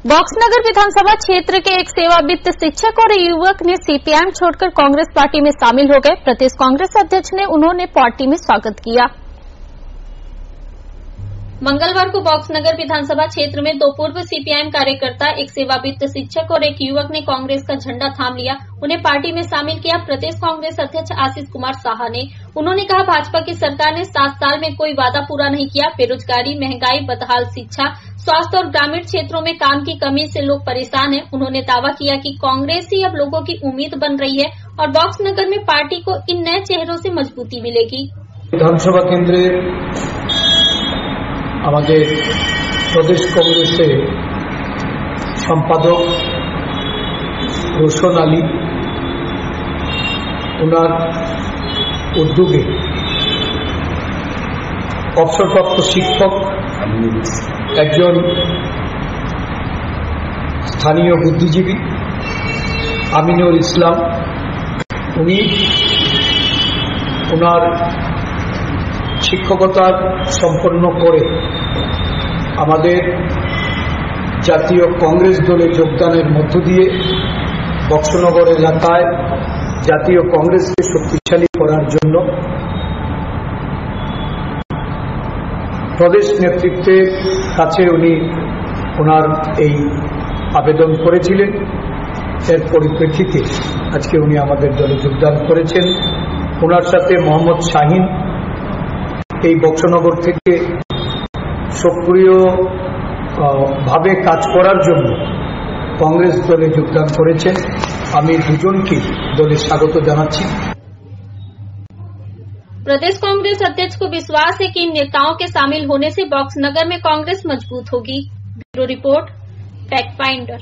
बॉक्सनगर विधानसभा क्षेत्र के एक सेवावित्त शिक्षक और युवक ने सीपीएम छोड़कर कांग्रेस पार्टी में शामिल हो गए। प्रदेश कांग्रेस अध्यक्ष ने उन्होंने पार्टी में स्वागत किया। मंगलवार को बॉक्सनगर विधानसभा क्षेत्र में दो पूर्व सीपीएम कार्यकर्ता, एक सेवावित्त शिक्षक और एक युवक ने कांग्रेस का झंडा थाम लिया। उन्हें पार्टी में शामिल किया प्रदेश कांग्रेस अध्यक्ष आशीष कुमार साहा ने। उन्होंने कहा, भाजपा की सरकार ने 7 साल में कोई वादा पूरा नहीं किया। बेरोजगारी, महंगाई, बदहाल शिक्षा, स्वास्थ्य और ग्रामीण क्षेत्रों में काम की कमी से लोग परेशान हैं। उन्होंने दावा किया कि कांग्रेस ही अब लोगों की उम्मीद बन रही है और बॉक्सनगर में पार्टी को इन नए चेहरों से मजबूती मिलेगी। विधानसभा केंद्रे আমাদের প্রদেশ কংগ্রেসের সম্পাদক রোশন আলী ওনার উদ্যোগে অবসরপ্রাপ্ত শিক্ষক একজন স্থানীয় বুদ্ধিজীবী আমিনুল ইসলাম, উনি ওনার শিক্ষকতা সম্পন্ন করে আমাদের জাতীয় কংগ্রেস দলে যোগদানের মধ্য দিয়ে বক্সনগর এলাকায় জাতীয় কংগ্রেসকে শক্তিশালী করার জন্য প্রদেশ নেতৃত্বের কাছে উনি ওনার এই আবেদন করেছিলেন। এর পরিপ্রেক্ষিতে আজকে উনি আমাদের দলে যোগদান করেছেন। ওনার সাথে মোহাম্মদ শাহিন এই বক্সনগর থেকে সক্রিয় ভাবে কাজ করার জন্য कांग्रेस दले योगदान करेছেন। আমি দুজনকে দলে স্বাগত জানাচ্ছি। प्रदेश कांग्रेस अध्यक्ष को विश्वास है कि इन नेताओं के शामिल होने से बॉक्सनगर में कांग्रेस मजबूत होगी। Bureau report, fact finder.